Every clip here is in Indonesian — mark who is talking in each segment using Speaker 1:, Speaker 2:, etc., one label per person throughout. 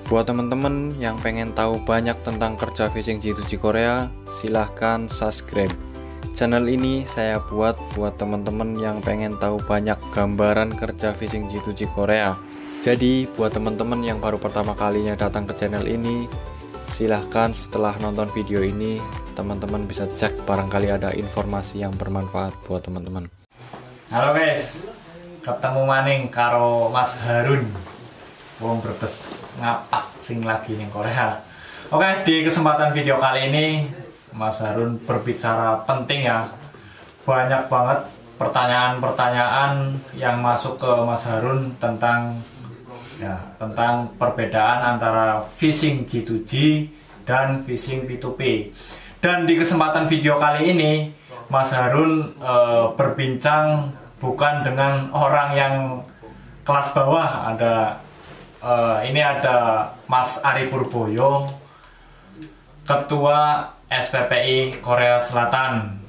Speaker 1: Buat teman-teman yang pengen tahu banyak tentang kerja fishing G2G Korea, silahkan subscribe. Channel ini saya buat teman-teman yang pengen tahu banyak gambaran kerja fishing G2G Korea. Jadi buat teman-teman yang baru pertama kalinya datang ke channel ini, silahkan setelah nonton video ini teman-teman bisa cek barangkali ada informasi yang bermanfaat buat teman-teman.
Speaker 2: Halo guys, ketemu maning karo Mas Harun. Wong Brebes ngapak sing lagi ning Korea. Oke, di kesempatan video kali ini Mas Harun berbicara penting ya. Banyak banget pertanyaan-pertanyaan yang masuk ke Mas Harun tentang perbedaan antara fishing G2G dan fishing P2P. Dan di kesempatan video kali ini Mas Harun berbincang bukan dengan orang yang kelas bawah. Ini ada Mas Ari Purboyo, Ketua SPPI Korea Selatan.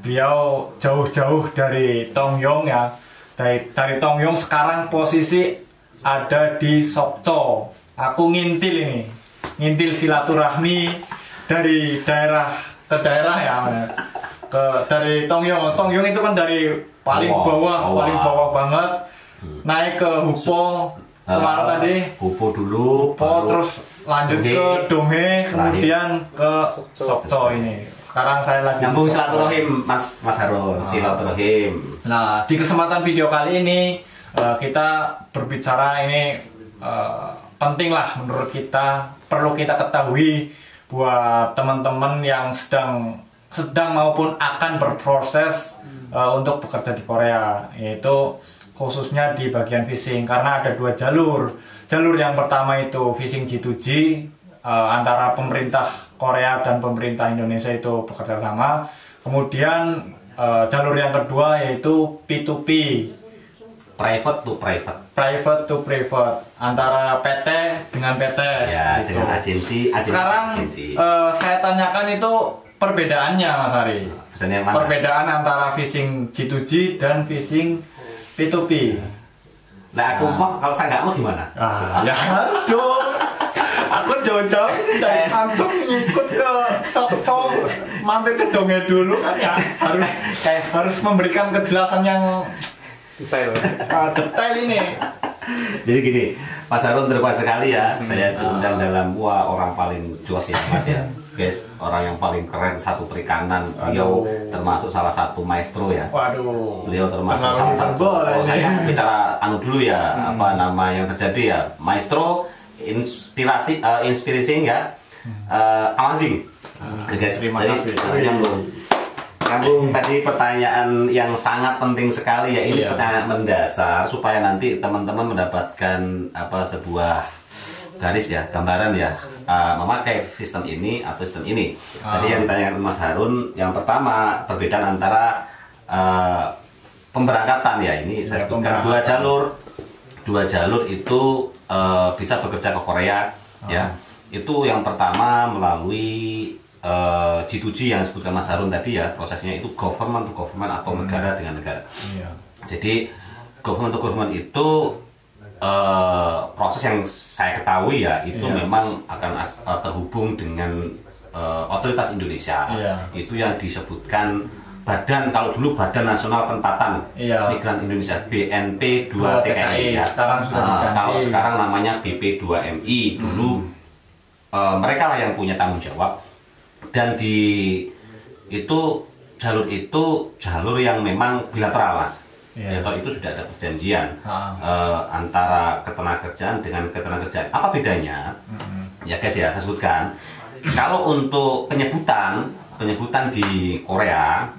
Speaker 2: Beliau jauh-jauh dari Tongyong ya. Dari Tongyong sekarang posisi ada di Sokcho. Aku ngintil silaturahmi dari daerah ke daerah ya. Dari Tongyong. Tongyong itu kan dari paling bawah banget. Naik ke Hupo kemana tadi?
Speaker 3: Hupo dulu,
Speaker 2: terus lanjut ke Donghae, kemudian ke Sokcho ini. Sekarang saya lagi
Speaker 3: nyambung silaturahim, Mas Harun, silaturahim.
Speaker 2: Nah, di kesempatan video kali ini kita berbicara ini penting lah menurut kita, perlu kita ketahui buat teman-teman yang sedang maupun akan berproses untuk bekerja di Korea, yaitu khususnya di bagian fishing, karena ada dua jalur. Jalur yang pertama itu fishing G2G, antara pemerintah Korea dan pemerintah Indonesia itu bekerja sama. Kemudian jalur yang kedua yaitu P2P,
Speaker 3: private to private,
Speaker 2: antara PT dengan PT
Speaker 3: ya,
Speaker 2: gitu.
Speaker 3: dengan agensi.
Speaker 2: Sekarang saya tanyakan itu perbedaannya, Mas Ari. Perbedaan antara fishing G2G dan fishing P2P.
Speaker 3: Nah, aku mau, kalau saya nggak mau gimana?
Speaker 2: Ya harus dong. Aku jauh-jauh dari Samsung ngikut ke Sokcho, mampir ke Donghae dulu kan ya. Harus memberikan kejelasan yang detail ini.
Speaker 3: Jadi gini, Mas Harun terima sekali ya. Saya diundang dalam orang paling jos ya, Mas ya. Guys, orang yang paling keren satu perikanan. Beliau termasuk salah satu maestro ya.
Speaker 2: Waduh.
Speaker 3: Beliau termasuk salah satu. Saya bicara dulu ya, apa nama yang terjadi ya. Maestro, inspirasi ya. Amazing. Guys,
Speaker 2: terima kasih.
Speaker 3: Nyambung tadi pertanyaan yang sangat penting sekali ya. Ini pertanyaan mendasar supaya nanti teman-teman mendapatkan sebuah garis ya, gambaran ya, memakai sistem ini atau sistem ini. Tadi yang ditanyakan Mas Harun, yang pertama perbedaan antara pemberangkatan ya, ini saya sebutkan dua jalur itu bisa bekerja ke Korea ya. Itu yang pertama melalui G2G yang disebutkan Mas Harun tadi ya, prosesnya itu government to government atau negara dengan negara. Jadi government to government itu proses yang saya ketahui ya, itu memang akan terhubung dengan otoritas Indonesia. Itu yang disebutkan Badan, kalau dulu Badan Nasional Penempatan Migran Indonesia, BNP 2 TKI ya. Kalau sekarang namanya BP2MI. Dulu mereka lah yang punya tanggung jawab. Dan jalur yang memang bilateral, Mas. Atau itu sudah ada perjanjian antara ketenagakerjaan dengan ketenagakerjaan. Apa bedanya? Ya guys ya, saya sebutkan. Kalau untuk penyebutan di Korea,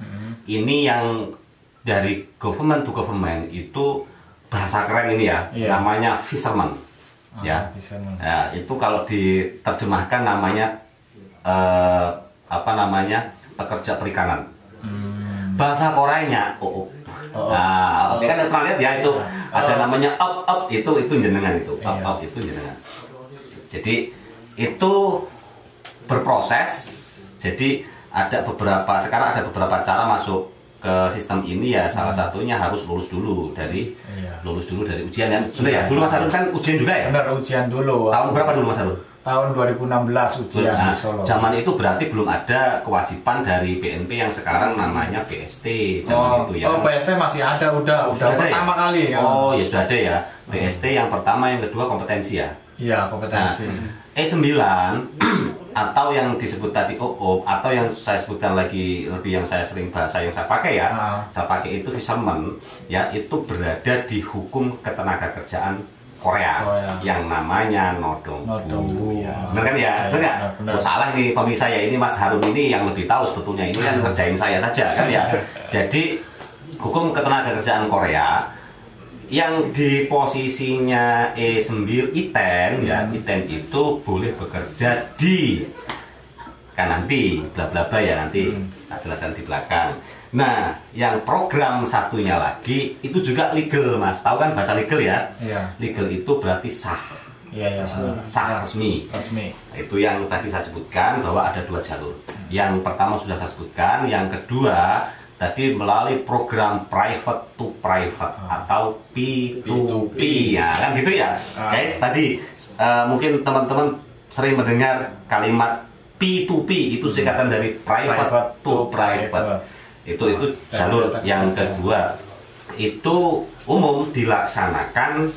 Speaker 3: ini yang dari government to government itu bahasa keren ini ya, namanya fisherman. Itu kalau diterjemahkan namanya pekerja perikanan. Bahasa Koreanya nah, oke kan pernah lihat ya, itu ada namanya up itu jenengan itu. Up itu jenengan. Jadi itu berproses. Jadi sekarang ada beberapa cara masuk ke sistem ini ya salah satunya harus lulus dulu dari ujian ya. Sebenarnya ya, dulu Mas Harun kan ujian juga ya?
Speaker 2: Benar, ujian dulu.
Speaker 3: Tahun berapa dulu Mas Harun?
Speaker 2: Tahun 2016 ujian di Solo.
Speaker 3: Zaman itu berarti belum ada kewajiban dari BNP yang sekarang namanya BST zaman itu ya.
Speaker 2: Oh, BST masih ada, udah pertama kali ya.
Speaker 3: Oh, ya sudah ada ya. BST yang pertama, yang kedua kompetensi ya.
Speaker 2: Iya, kompetensi.
Speaker 3: E9 atau yang disebut tadi OOP atau yang saya sebutkan lagi lebih yang saya sering bahasa yang saya pakai ya. Saya pakai itu fisherman ya, itu berada di hukum ketenagakerjaan Korea yang namanya Nodongbu. Ya. Benar kan ya? Benar nggak? Oh, salah nih pemirsa ya, ini Mas Harun ini yang lebih tahu sebetulnya, ini kan ngerjain saya saja kan ya. Jadi hukum ketenagakerjaan Korea yang di posisinya E9 ITEN ya, ITEN itu boleh bekerja di kan nanti bla bla bla ya, nanti tak jelaskan di belakang. Nah, yang program satunya lagi itu juga legal, Mas. Tahu kan bahasa legal ya?
Speaker 2: Iya.
Speaker 3: Legal itu berarti sah.
Speaker 2: Iya,
Speaker 3: sah, resmi. Itu yang tadi saya sebutkan bahwa ada 2 jalur. Yang pertama sudah saya sebutkan, yang kedua tadi melalui program private to private atau P2P ya, kan gitu ya. Guys, tadi mungkin teman-teman sering mendengar kalimat P2P, itu singkatan dari private to private. Itu jalur yang kedua, itu umum dilaksanakan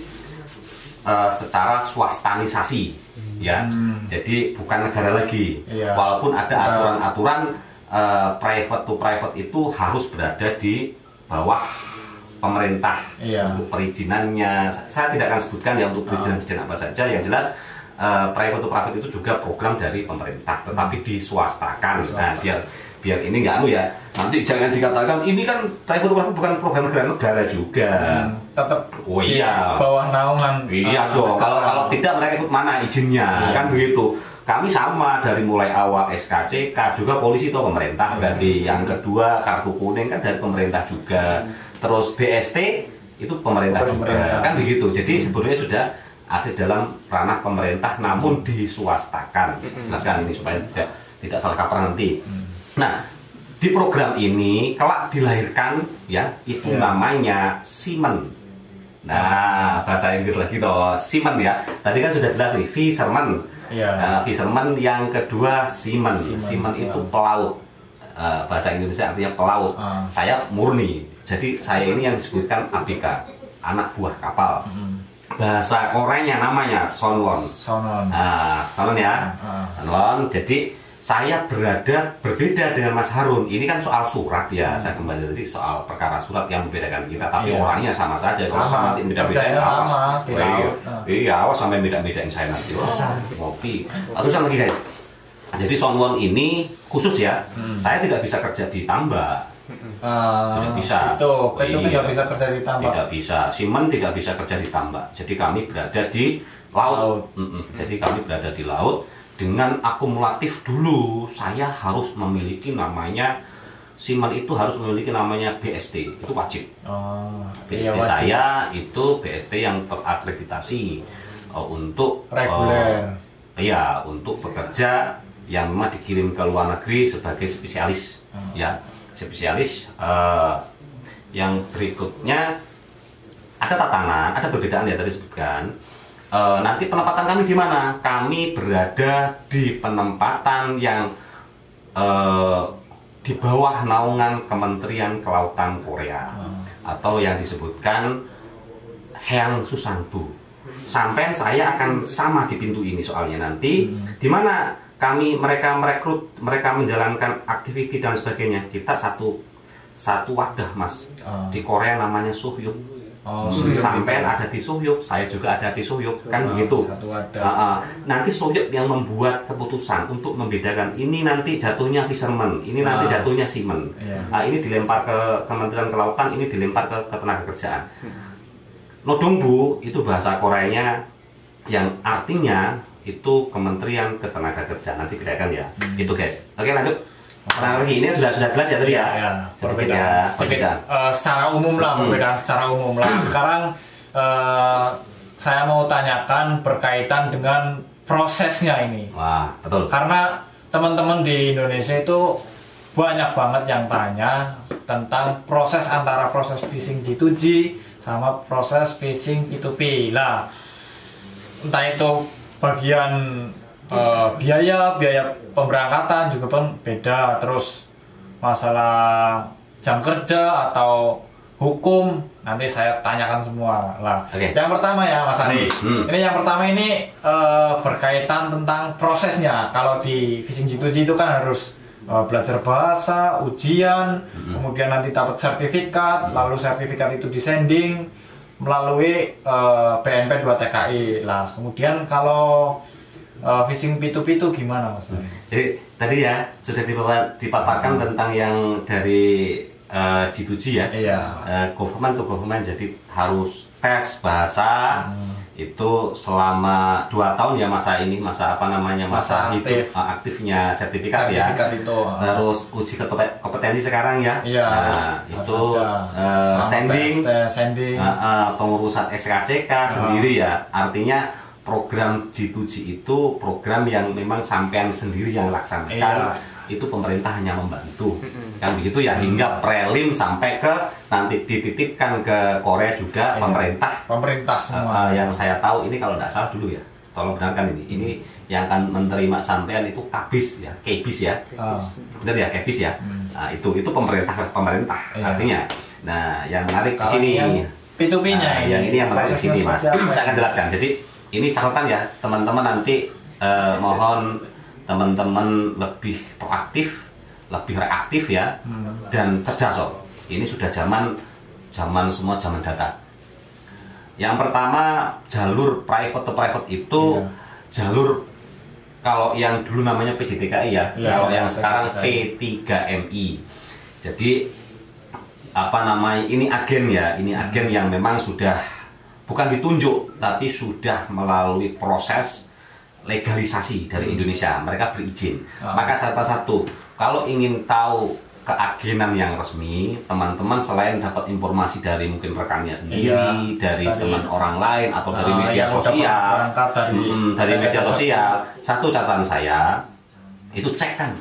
Speaker 3: secara swastanisasi ya. Jadi bukan negara lagi, walaupun ada aturan-aturan private to private itu harus berada di bawah pemerintah untuk perizinannya. Saya tidak akan sebutkan ya untuk perizinan apa saja, yang jelas private to private itu juga program dari pemerintah tetapi diswastakan. Nah, biar ini nggak ya, nanti jangan dikatakan ini kan private to private bukan program negara juga.
Speaker 2: Tetap
Speaker 3: di
Speaker 2: bawah naungan.
Speaker 3: Iya dong, kalau tidak mereka ikut mana izinnya, kan begitu. Kami sama dari mulai awal SKCK juga polisi itu pemerintah, berarti yang kedua kartu kuning kan dari pemerintah juga, terus BST itu pemerintah juga, kan begitu. Jadi sebetulnya sudah ada dalam ranah pemerintah namun diswastakan. Jelaskan ini supaya tidak salah kaprah nanti. Nah, di program ini kelak dilahirkan ya, itu namanya seaman. Nah, bahasa Inggris lagi toh, seaman ya. Tadi kan sudah jelas nih, fisherman. Fisherman, yang kedua seaman. Seaman itu pelaut. Bahasa Indonesia artinya pelaut. Saya murni. Jadi saya ini yang disebutkan ABK, anak buah kapal. Bahasa Koreanya namanya sonwon. Sonwon ya. Sonwon. Jadi saya berbeda dengan Mas Harun. Ini kan soal surat ya. Saya kembali tadi soal perkara surat yang membedakan kita. Tapi orangnya sama saja. Kalau sama nanti beda-bedain, awas. Iya, awas sampai beda-bedain saya nanti. Ngopi. Lalu sama lagi guys. Jadi sonwon ini khusus ya. Saya tidak bisa kerja di tambak. Tidak bisa.
Speaker 2: Itu tidak bisa kerja di tambak.
Speaker 3: Tidak bisa. Seaman tidak bisa kerja di tambak. Jadi kami berada di laut. Jadi kami berada di laut. Dengan akumulatif dulu, saya harus memiliki namanya, seaman itu harus memiliki namanya BST, itu wajib. BST wajib. Saya itu BST yang terakreditasi untuk
Speaker 2: reguler.
Speaker 3: Untuk bekerja yang memang dikirim ke luar negeri sebagai spesialis, ya, spesialis. Yang berikutnya ada tatanan, ada perbedaan ya tadi sebutkan. Nanti penempatan kami di mana? Kami berada di penempatan yang di bawah naungan Kementerian Kelautan Korea atau yang disebutkan Heang Susanbu. Sampai saya akan sama di pintu ini soalnya nanti, di mana mereka merekrut, mereka menjalankan aktiviti dan sebagainya. Kita satu wadah Mas di Korea namanya Suhyuk. Sampai ada di Suhyuk, saya juga ada di Suhyuk, kan begitu. Nanti Suhyuk yang membuat keputusan untuk membedakan ini nanti jatuhnya fisherman, ini nanti jatuhnya seaman. Ini dilempar ke Kementerian Kelautan, ini dilempar ke Ketenagakerjaan. Nodongbu itu bahasa Koreanya yang artinya itu Kementerian Ketenagakerjaan. Nanti bedakan ya. Itu guys. Oke, lanjut. Lagi ini sudah jelas ya tadi ya.
Speaker 2: Perbedaan. Secara umum lah, perbedaan secara umum lah. Sekarang saya mau tanyakan berkaitan dengan prosesnya ini.
Speaker 3: Wah, betul.
Speaker 2: Karena teman-teman di Indonesia itu banyak banget yang tanya tentang proses antara proses phishing G2G sama proses phishing P2P lah. Entah itu bagian biaya pemberangkatan juga pun beda, terus masalah jam kerja atau hukum nanti saya tanyakan semua lah. Yang pertama ya Mas Ari, ini yang pertama ini berkaitan tentang prosesnya. Kalau di phishing G2G itu kan harus belajar bahasa, ujian, kemudian nanti dapat sertifikat, lalu sertifikat itu disending melalui BNP 2 TKI lah. Kemudian kalau phishing P2P itu gimana Mas?
Speaker 3: Jadi tadi ya sudah dipaparkan tentang yang dari G2G ya, government to government, jadi harus tes bahasa itu selama 2 tahun ya, masa aktifnya sertifikat ya,
Speaker 2: itu.
Speaker 3: Terus uji kompetensi sekarang ya, itu sending, pengurusan SKCK sendiri ya, artinya program G2G itu program yang memang sampean sendiri yang laksanakan, itu pemerintah hanya membantu, kan begitu ya, hingga prelim sampai ke nanti dititipkan ke Korea juga pemerintah semua. Yang saya tahu ini kalau tidak salah dulu ya, tolong benarkan ini yang akan menerima sampean itu KBIS ya, benar ya, KBIS ya. Nah, itu pemerintah artinya. Nah, yang menarik di sini
Speaker 2: P2P-nya
Speaker 3: yang ini yang menarik di sini Mas, saya akan jelaskan. Jadi ini catatan ya teman-teman, nanti mohon teman-teman lebih proaktif, lebih reaktif ya, dan cerdas. Ini sudah zaman semua zaman data. Yang pertama, jalur private to private itu jalur, kalau yang dulu namanya PJTKI ya, kalau yang sekarang P3MI. Jadi ini agen ya, ini agen yang memang sudah bukan ditunjuk, tapi sudah melalui proses legalisasi dari Indonesia, mereka berizin. Maka salah satu, kalau ingin tahu keagenan yang resmi, teman-teman selain dapat informasi dari mungkin rekannya sendiri, dari teman orang lain, atau dari media sosial, satu catatan saya, itu cekkan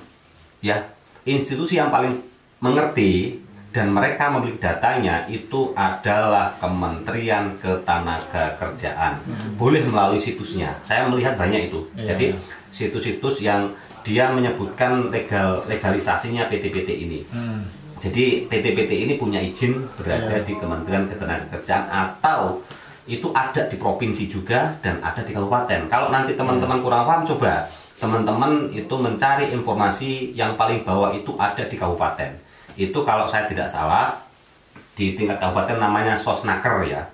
Speaker 3: ya, institusi yang paling mengerti dan mereka memiliki datanya itu adalah Kementerian Ketenagakerjaan. Boleh melalui situsnya. Saya melihat banyak itu. Jadi situs-situs yang dia menyebutkan legalisasinya PT-PT ini. Jadi PT-PT ini punya izin berada di Kementerian Ketenagakerjaan, atau itu ada di provinsi juga dan ada di kabupaten. Kalau nanti teman-teman kurang paham, coba teman-teman itu mencari informasi yang paling bawah itu ada di kabupaten. Itu kalau saya tidak salah di tingkat kabupaten namanya Sosnaker ya,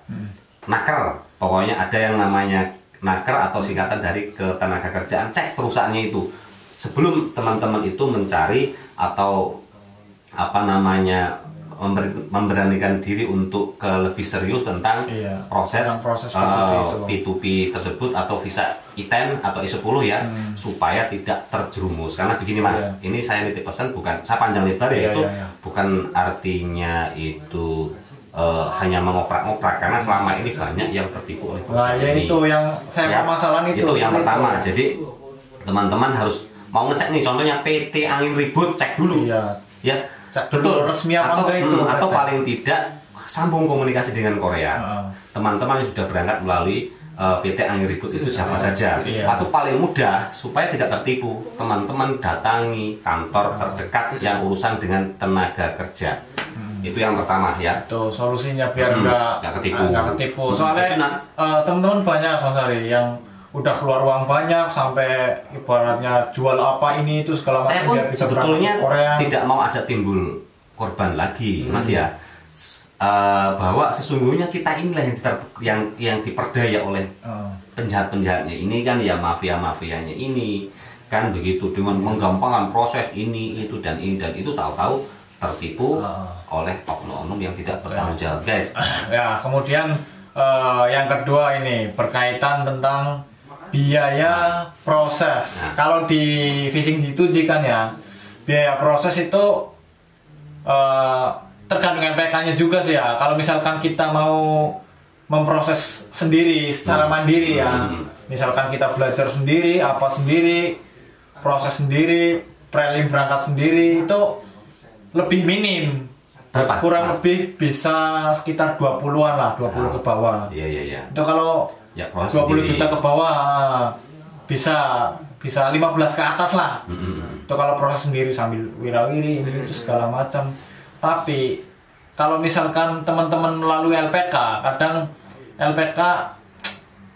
Speaker 3: Naker, pokoknya ada yang namanya Naker atau singkatan dari Ketenagakerjaan. Cek perusahaannya itu sebelum teman-teman itu mencari atau memberanikan diri untuk lebih serius tentang proses P2P tersebut atau visa I-10 atau I-10 ya, supaya tidak terjerumus. Karena begini Mas, ini saya nitip pesan, bukan saya panjang lebar ya, itu bukan artinya itu hanya mengoprak-oprak, karena selama ini banyak yang tertipu oleh
Speaker 2: ini. Itu yang saya permasalahan itu
Speaker 3: yang pertama. Jadi teman-teman harus mau ngecek nih, contohnya PT Angin Ribut, cek dulu ya, betul resmi apa enggak itu, atau paling tidak sambung komunikasi dengan Korea. Teman-teman yang sudah berangkat melalui PT Angin Ribut itu siapa saja, atau paling mudah supaya tidak tertipu, teman-teman datangi kantor terdekat yang urusan dengan tenaga kerja. Itu yang pertama ya. Itu
Speaker 2: solusinya biar nggak ketipu. Soalnya teman-teman banyak Mas Ari yang udah keluar uang banyak sampai ibaratnya jual apa ini itu segala macam.
Speaker 3: Saya pun sebetulnya tidak mau ada timbul korban lagi Mas ya, bahwa sesungguhnya kita inilah yang diperdaya oleh penjahat-penjahatnya ini kan ya, mafia-mafianya ini kan begitu, dengan menggampangkan proses ini itu dan itu, tahu-tahu tertipu oleh oknum-oknum yang tidak bertanggung jawab guys.
Speaker 2: Ya, kemudian yang kedua ini berkaitan tentang biaya proses. Kalau di phishing G2G kan ya, biaya proses itu tergantung MPK-nya juga sih ya. Kalau misalkan kita mau memproses sendiri secara mandiri ya, misalkan kita belajar sendiri, apa sendiri, proses sendiri, prelim berangkat sendiri, itu lebih minim.
Speaker 3: Berapa?
Speaker 2: Kurang
Speaker 3: Mas?
Speaker 2: lebih bisa sekitar 20-an lah, 20 ke bawah.
Speaker 3: Iya.
Speaker 2: Itu kalau
Speaker 3: Ya, proses
Speaker 2: 20
Speaker 3: sendiri.
Speaker 2: juta ke bawah bisa 15 ke atas lah. Itu kalau proses sendiri sambil wirawiri ini itu segala macam. Tapi kalau misalkan teman-teman melalui LPK, kadang LPK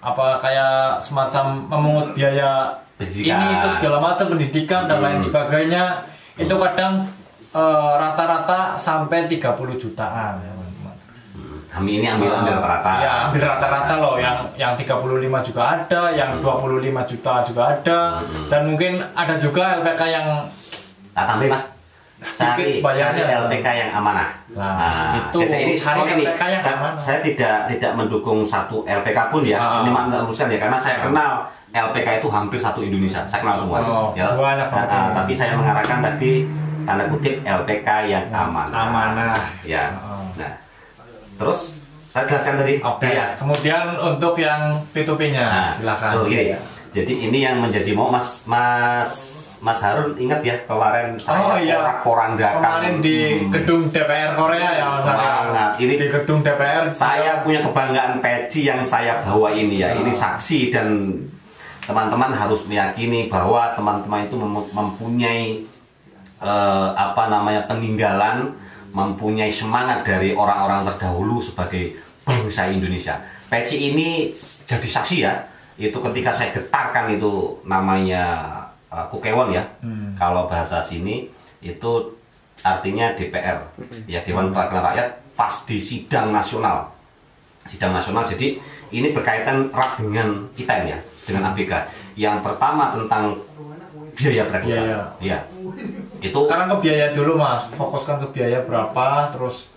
Speaker 2: apa kayak semacam memungut biaya
Speaker 3: Pendidikan.
Speaker 2: ini itu segala macam pendidikan dan lain sebagainya. Itu kadang rata-rata sampai 30 jutaan.
Speaker 3: Kami ini ambil rata-rata.
Speaker 2: Ya, ambil rata-rata loh, yang 35 juga ada, yang 25 juta juga ada, dan mungkin ada juga LPK yang
Speaker 3: Tak tambahin Mas.
Speaker 2: sedikit
Speaker 3: Cari
Speaker 2: bayarnya.
Speaker 3: LPK yang amanah.
Speaker 2: Itu
Speaker 3: ini
Speaker 2: cari
Speaker 3: soalnya
Speaker 2: LPK yang amanah.
Speaker 3: saya tidak mendukung satu LPK pun ya. Ini makna urusan ya, karena saya kenal LPK itu hampir satu Indonesia. Saya kenal semua. Ya.
Speaker 2: Banyak banget.
Speaker 3: Tapi saya mengarahkan tadi tanda kutip LPK yang amanah.
Speaker 2: Amanah.
Speaker 3: Ya. Nah, terus saya jelaskan tadi.
Speaker 2: Oke.
Speaker 3: Ya.
Speaker 2: Kemudian untuk yang P2P-nya, silakan.
Speaker 3: So, gini. Jadi ini yang menjadi mau Mas Harun ingat ya kemarin saya porak-porandakan
Speaker 2: kemarin di gedung DPR Korea ya Mas Harun.
Speaker 3: Banget. Ini
Speaker 2: di gedung DPR
Speaker 3: saya punya kebanggaan peci yang saya bawa ini ya. Ini saksi dan teman-teman harus meyakini bahwa teman-teman itu mempunyai peninggalan, mempunyai semangat dari orang-orang terdahulu sebagai bangsa Indonesia. Peci ini jadi saksi ya. Itu ketika saya getarkan itu namanya Kukewon ya. Kalau bahasa sini itu artinya DPR ya, Dewan Perwakilan Rakyat, pas di sidang nasional. Jadi ini berkaitan erat dengan ITEN ya, dengan ABK. Yang pertama tentang biaya perekrutan. Ya. Itu
Speaker 2: sekarang ke biaya dulu Mas, fokuskan ke biaya berapa, terus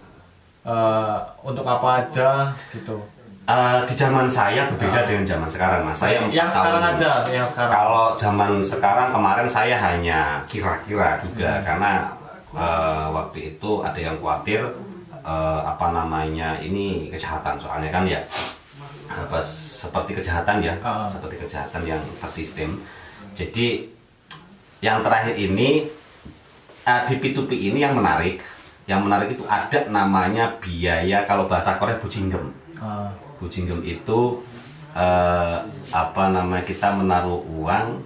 Speaker 2: untuk apa aja gitu.
Speaker 3: Di zaman saya berbeda dengan zaman sekarang Mas. Saya
Speaker 2: yang sekarang aja, yang sekarang.
Speaker 3: Kalau zaman sekarang kemarin saya hanya kira-kira juga karena waktu itu ada yang khawatir ini kejahatan soalnya kan ya. Seperti kejahatan ya, seperti kejahatan yang tersistem. Jadi yang terakhir ini di P2P ini yang menarik itu ada namanya biaya, kalau bahasa Korea bujinggem. Bujinggem itu kita menaruh uang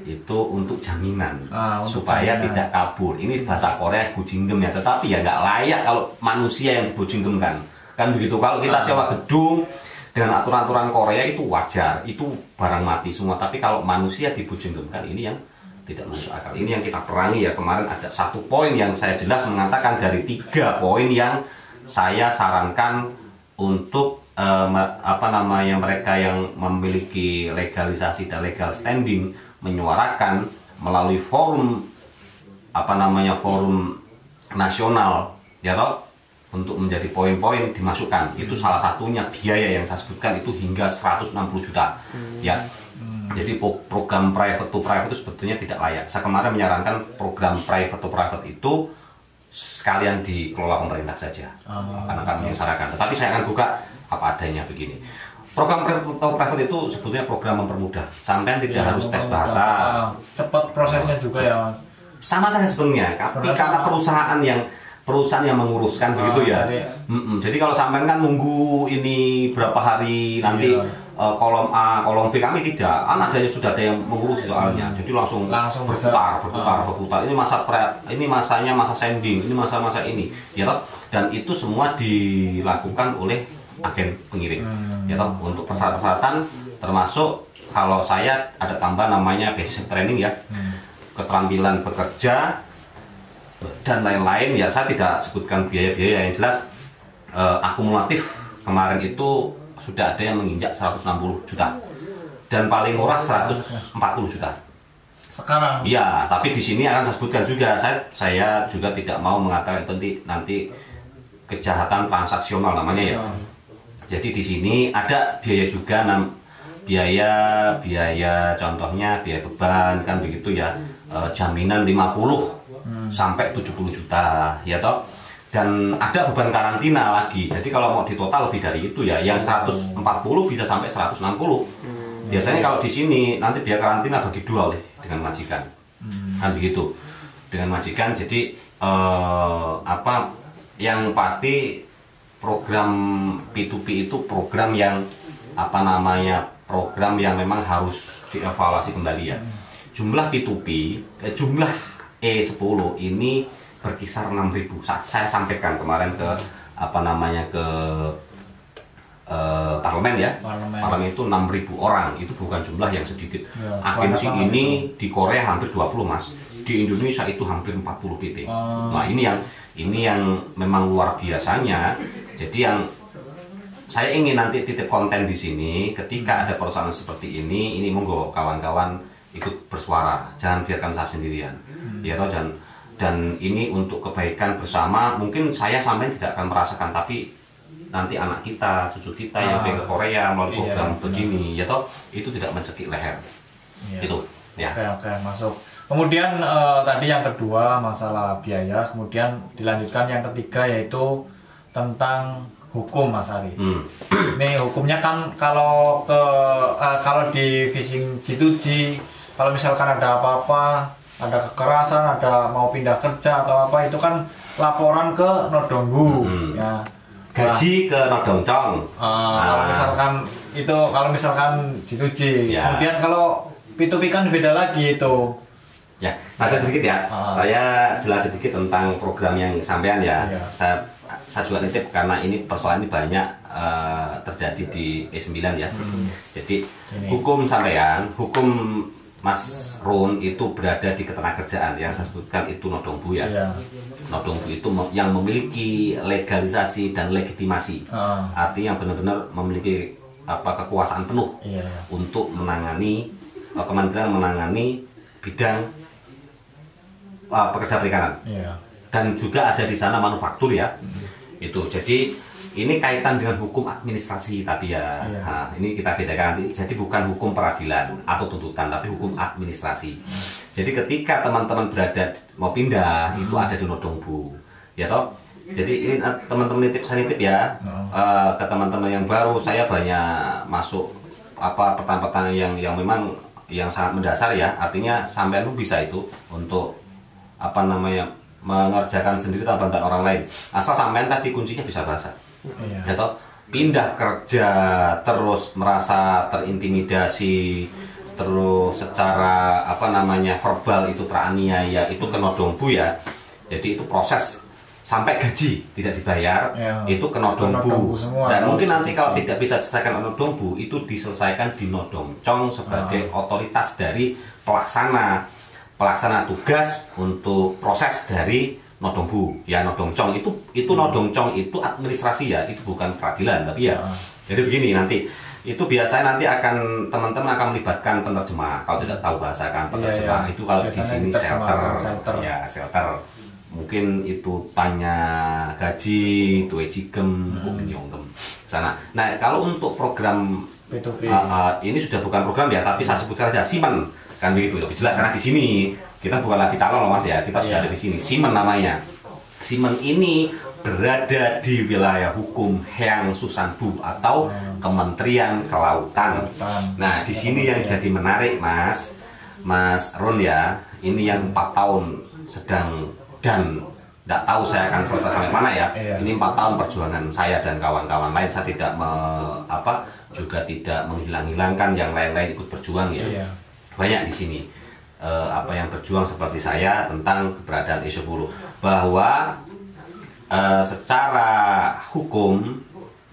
Speaker 3: itu untuk jaminan supaya tidak kabur. Ini bahasa Korea bujinggem ya, tetapi ya nggak layak kalau manusia yang dibujinggemkan kan begitu. Kalau kita sewa gedung dengan aturan-aturan Korea itu wajar, itu barang mati semua. Tapi kalau manusia dibujinggemkan, ini yang tidak masuk akal. Ini yang kita perangi ya. Kemarin ada satu poin yang saya jelas mengatakan dari 3 poin yang saya sarankan untuk mereka yang memiliki legalisasi dan legal standing menyuarakan melalui forum forum nasional ya toh, untuk menjadi poin-poin dimasukkan. Itu salah satunya biaya yang saya sebutkan itu hingga 160 juta ya. Jadi program private to private itu sebetulnya tidak layak. Saya kemarin menyarankan program private to private itu sekalian dikelola pemerintah saja, karena kami menyarankan. Tetapi saya akan buka apa adanya begini. Program private itu sebetulnya program mempermudah. Sampai tidak harus tes bahasa.
Speaker 2: Cepat prosesnya juga ya Mas.
Speaker 3: Sama saja sebenarnya, tapi karena perusahaan yang menguruskan begitu ya. Jadi kalau sampean kan nunggu ini berapa hari nanti kolom A, kolom B, kami tidak. Adanya sudah ada yang mengurus soalnya. Jadi langsung berputar. Ini masanya masa sending, ini masa ini, ya toh. Dan itu semua dilakukan oleh agen pengirim, ya toh, untuk persyaratan termasuk kalau saya ada tambah namanya basic training ya, keterampilan bekerja dan lain-lain ya. Saya tidak sebutkan biaya-biaya yang jelas. Akumulatif kemarin itu sudah ada yang menginjak 160 juta dan paling murah 140 juta
Speaker 2: sekarang.
Speaker 3: Iya, tapi di sini akan saya sebutkan juga. Saya juga tidak mau mengatakan nanti kejahatan transaksional namanya ya. Jadi di sini ada biaya juga, biaya contohnya biaya beban kan begitu ya, jaminan 50 sampai 70 juta ya toh. Dan ada beban karantina lagi. Jadi kalau mau ditotal lebih dari itu ya, yang 140 bisa sampai 160. Biasanya kalau di sini nanti biaya karantina bagi 2 dengan majikan. Kan begitu. Dengan majikan, jadi apa yang pasti program P2P itu program yang apa namanya, program yang memang harus dievaluasi kembali ya. Jumlah P2P, jumlah E10 ini berkisar 6.000. Saya sampaikan kemarin ke apa namanya, ke parlemen ya. Parlemen itu 6.000 orang, itu bukan jumlah yang sedikit.
Speaker 2: Ya,
Speaker 3: agensi ini itu di Korea hampir 20 Mas. Di Indonesia itu hampir 40 PT. Nah, ini yang memang luar biasanya. Jadi yang saya ingin nanti titip konten di sini, ketika ada perusahaan seperti ini monggo kawan-kawan ikut bersuara, jangan biarkan saya sendirian. Ya toh, dan ini untuk kebaikan bersama. Mungkin saya sampai tidak akan merasakan, tapi nanti anak kita, cucu kita yang pergi ke Korea melalui program begini, ya toh, itu tidak mencekik leher. Itu ya.
Speaker 2: Oke, masuk. Kemudian tadi yang kedua masalah biaya, kemudian dilanjutkan yang ketiga yaitu tentang hukum, Mas Ari. Ini hukumnya kan kalau di phishing G2G, kalau misalkan ada apa-apa, ada kekerasan, ada mau pindah kerja atau apa, itu kan laporan ke Nodongbu, ya.
Speaker 3: Gaji ke Nodongcong.
Speaker 2: Kalau misalkan G2G.
Speaker 3: Ya.
Speaker 2: Kemudian kalau P2P kan beda lagi itu.
Speaker 3: Ya, saya sedikit ya. Saya jelas sedikit tentang program yang sampean ya. Saya juga nitip karena ini persoalan ini banyak terjadi di E9 ya. Jadi hukum sampean, hukum Mas Ron itu berada di ketenagakerjaan yang saya sebutkan itu Nodongbu ya. Nodongbu itu yang memiliki legalisasi dan legitimasi. Artinya benar-benar memiliki kekuasaan penuh untuk menangani, kementerian menangani bidang pekerja perikanan. Dan juga ada di sana manufaktur ya. Itu jadi ini kaitan dengan hukum administrasi tadi ya. Nah, ini kita bedakan. Jadi bukan hukum peradilan atau tuntutan, tapi hukum administrasi. Jadi ketika teman-teman mau pindah, itu ada di Nodongbu, ya toh. Jadi ini teman-teman saya nitip ya ke teman-teman yang baru. Saya banyak masuk pertanyaan-pertanyaan yang memang yang sangat mendasar ya. Artinya sampai lu bisa itu untuk mengerjakan sendiri tanpa bantuan orang lain. Asal sampean tadi kuncinya bisa bahasa. Atau pindah kerja terus merasa terintimidasi, terus secara verbal itu teraniaya, itu ke Nodongbu ya. Jadi itu proses sampai gaji tidak dibayar, itu ke Nodongbu. Dan mungkin nanti kalau tidak bisa selesaikan Nodongbu, itu diselesaikan di Nodongcong sebagai otoritas dari pelaksana tugas untuk proses dari Nodongbu ya. Nodongcong itu Nodongcong itu administrasi ya, itu bukan peradilan tapi ya. Jadi begini, nanti itu biasanya nanti teman-teman akan melibatkan penerjemah. Kalau tidak tahu bahasa kan penerjemah itu kalau di sini shelter ya, shelter. Mungkin itu tanya gaji, tuwe jigem, nyonggem sana. Nah, kalau untuk program
Speaker 2: P2P
Speaker 3: ini sudah bukan program ya, tapi saya sebutkan saja Simen kan begitu. Lebih jelas karena di sini kita bukan lagi calon loh Mas ya, kita sudah ada di sini. Simen namanya. Simen ini berada di wilayah hukum Heang Susanbu atau Kementerian Kelautan. Nah, di sini yang jadi menarik Mas Ron ya, ini yang 4 tahun sedang dan tidak tahu saya akan selesai sampai mana ya. Ini 4 tahun perjuangan saya dan kawan-kawan lain. Saya tidak juga tidak menghilang-hilangkan yang lain-lain ikut berjuang ya. Banyak di sini yang berjuang seperti saya tentang keberadaan E10, bahwa secara hukum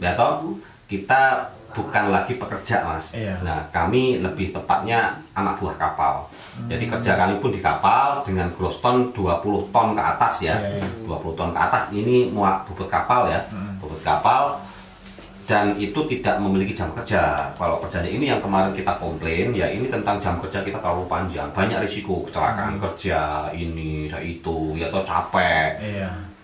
Speaker 3: ya toh kita bukan lagi pekerja Mas. Nah, kami lebih tepatnya anak buah kapal. Jadi kerja kami pun di kapal dengan gross ton 20 ton ke atas ya. 20 ton ke atas ini muat bobot kapal ya. Bobot kapal. Dan itu tidak memiliki jam kerja. Kalau kerjanya ini yang kemarin kita komplain ya, ini tentang jam kerja kita terlalu panjang, banyak risiko kecelakaan kerja, ini itu ya, atau capek.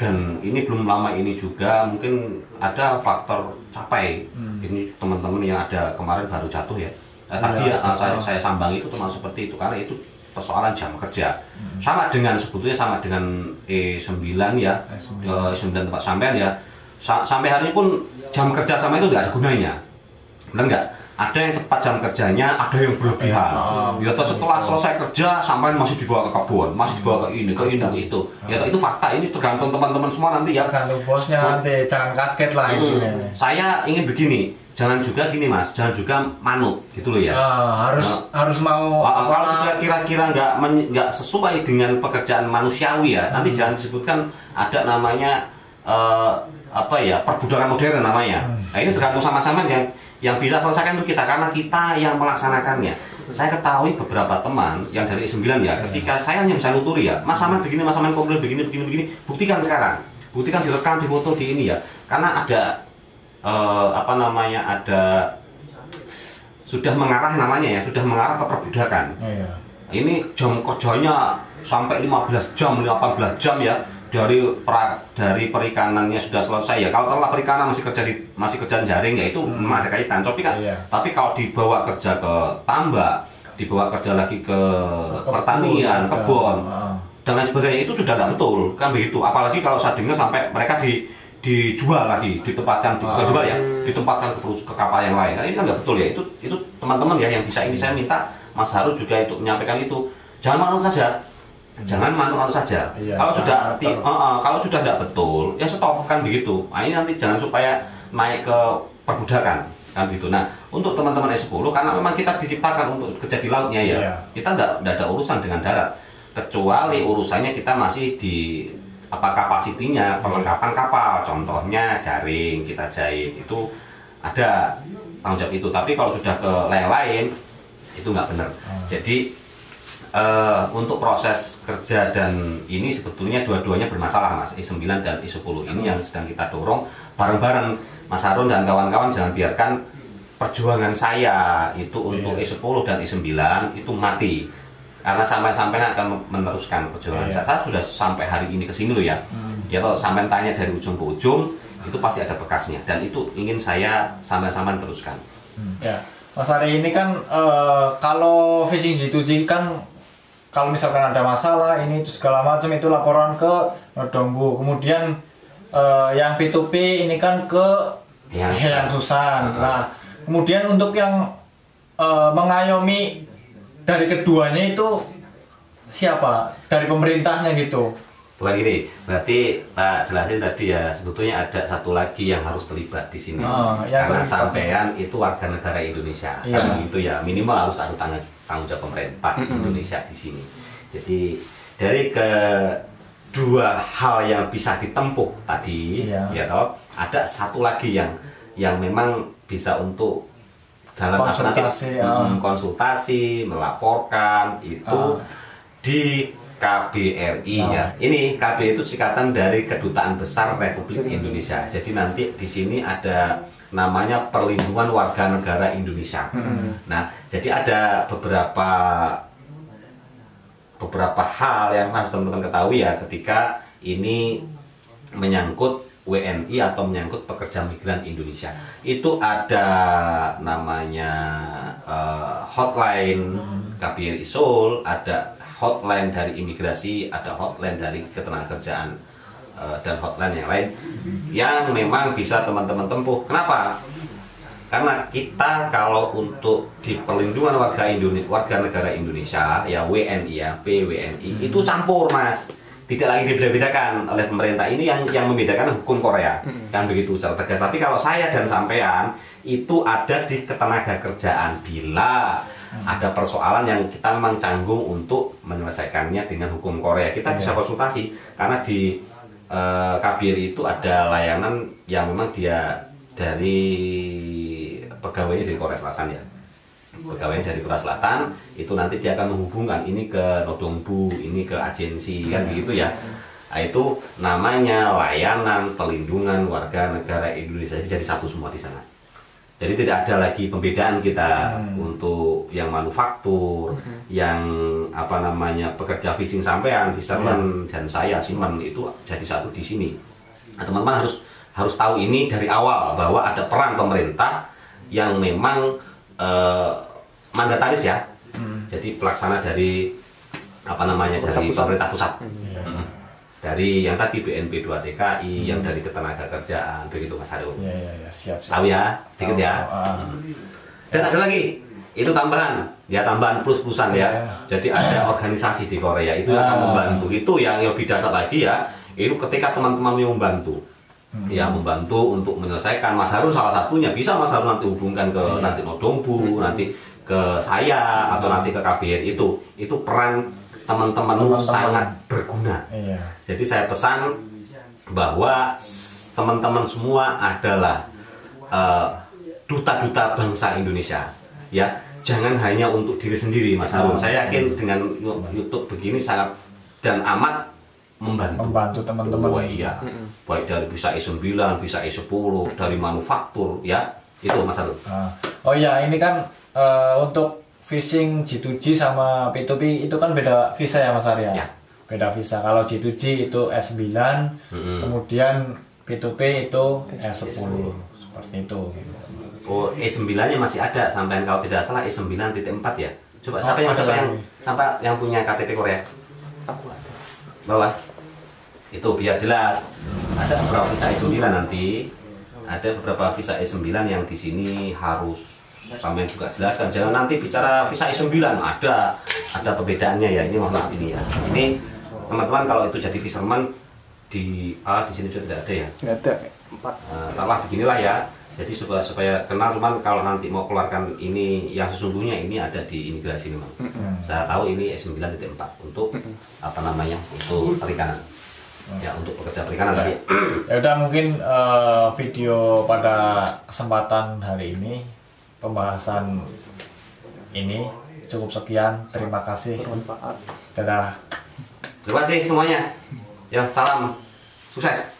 Speaker 3: Dan ini belum lama ini juga mungkin ada faktor capek. Ini teman-teman yang ada kemarin baru jatuh ya. Tadi saya sambangi itu termasuk seperti itu, karena itu persoalan jam kerja. Sama dengan sebetulnya sama dengan E9 ya, E9 tempat sampean ya. Sampai hari ini pun jam kerja sama itu nggak ada gunanya, benar nggak? ada yang tepat jam kerjanya, ada yang berlebihan. Ya toh setelah selesai kerja sampai masih dibawa ke kebun, masih dibawa ke ini, ke itu. Ya toh itu fakta, ini tergantung teman-teman semua nanti ya.
Speaker 2: Tergantung bosnya nanti, jangan kaget lah itu.
Speaker 3: Saya ingin begini, jangan juga gini Mas, jangan juga manut gitu loh ya.
Speaker 2: Harus mau
Speaker 3: kalau sudah kira-kira nggak sesuai dengan pekerjaan manusiawi ya, nanti jangan disebutkan ada namanya apa ya, perbudakan modern namanya. Nah ini tergantung sama-sama yang bisa selesaikan itu kita, karena kita yang melaksanakannya. Saya ketahui beberapa teman yang dari 9 ya, ketika saya hanya bisa nuturi ya, Mas Saman begini, Mas Saman komplain begini, buktikan sekarang, buktikan direkam, di foto, di ini ya, karena ada apa namanya, ada sudah mengarah namanya ya, sudah mengarah ke perbudakan. Ini jam kerjanya sampai 15 jam, 18 jam ya. Dari perikanannya sudah selesai ya. Kalau telah perikanan masih kerjaan jaring ya itu memang ada kaitan. Tapi kalau dibawa kerja ke tambak, dibawa kerja lagi ke pertanian, kebun dan lain sebagainya, itu sudah tidak betul kan begitu. Apalagi kalau saya dengar sampai mereka dijual lagi, ditempatkan ditempatkan ke kapal yang lain. Nah, ini kan nggak betul ya. Itu teman-teman ya yang bisa ini, saya minta Mas Haru juga itu menyampaikan itu. Jangan manut saja. Jangan manut saja. Kalau sudah tidak betul, ya stop kan begitu. Nah, ini nanti jangan supaya naik ke perbudakan kan begitu. Nah, untuk teman-teman S10 karena memang kita diciptakan untuk kerja di lautnya ya. Kita tidak ada urusan dengan darat. Kecuali urusannya kita masih di kapasitinya, perlengkapan kapal. Contohnya jaring kita jahit itu ada tanggung jawab itu. Tapi kalau sudah ke lain-lain itu nggak benar. Jadi untuk proses kerja dan ini sebetulnya dua-duanya bermasalah Mas, I9 dan I10 ini yang sedang kita dorong bareng-bareng Mas Harun dan kawan-kawan. Jangan biarkan perjuangan saya itu untuk I10 dan I9 itu mati, karena sampai akan meneruskan perjuangan saya sudah sampai hari ini ke sini loh ya. Ya kalau sampai tanya dari ujung ke ujung itu pasti ada bekasnya, dan itu ingin saya sampai teruskan.
Speaker 2: Mas Ari ini kan kalau fishing G2G kan kalau misalkan ada masalah ini itu segala macam itu laporan ke Nodongbu. Kemudian yang P2P ini kan ke Yang Susan. Nah, kemudian untuk yang mengayomi dari keduanya itu siapa? Dari pemerintahnya gitu.
Speaker 3: Bukan gini, berarti Pak jelasin tadi ya, sebetulnya ada satu lagi yang harus terlibat di sini. Karena sampean itu warga negara Indonesia, kan gitu ya, minimal harus ada tanggung jawab pemerintah Indonesia di sini. Jadi dari kedua hal yang bisa ditempuh tadi, ya toh, ada satu lagi yang memang bisa untuk jalan alternatif, konsultasi, melaporkan itu di KBRI ya. Ini KB itu singkatan dari Kedutaan Besar Republik Indonesia. Jadi nanti di sini ada namanya Perlindungan Warga Negara Indonesia. Nah, jadi ada beberapa hal yang harus teman-teman ketahui ya ketika ini menyangkut WNI atau menyangkut pekerja migran Indonesia. Itu ada namanya hotline KBRI Seoul, ada hotline dari imigrasi, ada hotline dari ketenagakerjaan dan hotline yang lain yang memang bisa teman-teman tempuh. Kenapa? Karena kita kalau untuk di perlindungan warga negara Indonesia ya WNI ya PWNI itu campur Mas, tidak lagi dibedakan oleh pemerintah. Ini yang membedakan hukum Korea kan begitu secara tegas. Tapi kalau saya dan sampean itu ada di ketenagakerjaan bila ada persoalan yang kita memang canggung untuk menyelesaikannya dengan hukum Korea, kita bisa konsultasi karena di KBRI itu ada layanan yang memang dia dari pegawainya dari Korea Selatan ya. Pegawainya dari Korea Selatan itu nanti dia akan menghubungkan ini ke Nodongbu, ini ke agensi kan begitu ya. Nah, itu namanya layanan pelindungan warga negara Indonesia, jadi satu semua di sana. Jadi tidak ada lagi pembedaan kita untuk yang manufaktur, yang apa namanya pekerja fishing sampean, fisherman dan saya seaman itu jadi satu di sini. Nah, teman-teman harus tahu ini dari awal bahwa ada peran pemerintah yang memang mandataris ya. Jadi pelaksana dari apa namanya dari pemerintah pusat. Dari yang tadi BNP 2 TKI, yang dari Ketenagakerjaan, begitu Mas Haru.
Speaker 2: Siap.
Speaker 3: Tahu ya, dikit ya. Dan ada lagi, itu tambahan, ya tambahan plus-plusan ya. Jadi ada organisasi di Korea itu yang akan membantu. Itu yang lebih dasar lagi ya. Itu ketika teman-teman yang membantu, ya membantu untuk menyelesaikan. Mas Harun salah satunya, bisa Mas Harun nanti hubungkan ke nanti Nodongbu, nanti ke saya atau nanti ke KBRI itu peran teman-teman sangat berguna. Jadi saya pesan bahwa teman-teman semua adalah duta-duta bangsa Indonesia, ya. Jangan hanya untuk diri sendiri, Mas Harun. Saya yakin dengan YouTube begini sangat dan amat membantu teman-teman. Oh iya, baik dari visa E9, visa E10, dari manufaktur, ya. Itu Mas Harun.
Speaker 2: Oh iya, ini kan untuk phishing G2G sama P2P itu kan beda visa ya Mas Arya?
Speaker 3: Ya.
Speaker 2: Beda visa. Kalau G2G itu S9, kemudian P2P itu S10. Seperti itu.
Speaker 3: Oh, E9-nya masih ada sampai kalau tidak salah E9.4 ya. Coba siapa yang punya KTP Korea? Bawah. Itu biar jelas. Ada beberapa visa E9 nanti. Ada beberapa visa E9 yang di sini harus sampai juga jelaskan. Jangan nanti bicara visa E9 ada perbedaannya ya. Ini mohon maaf ini ya. Ini teman-teman kalau itu jadi fisherman di sini juga tidak ada ya.
Speaker 1: Tidak ada. 4.
Speaker 3: Taruhlah beginilah ya. Jadi supaya kenal, cuman kalau nanti mau keluarkan ini yang sesungguhnya ini ada di imigrasi memang. Saya tahu ini E9.4 untuk apa namanya? Untuk perikanan. Ya, untuk pekerja perikanan tadi.
Speaker 2: Ya udah, mungkin video pada kesempatan hari ini pembahasan ini cukup sekian. Terima kasih.
Speaker 1: Bermanfaat.
Speaker 2: Dadah.
Speaker 3: Terima kasih semuanya. Ya, salam sukses.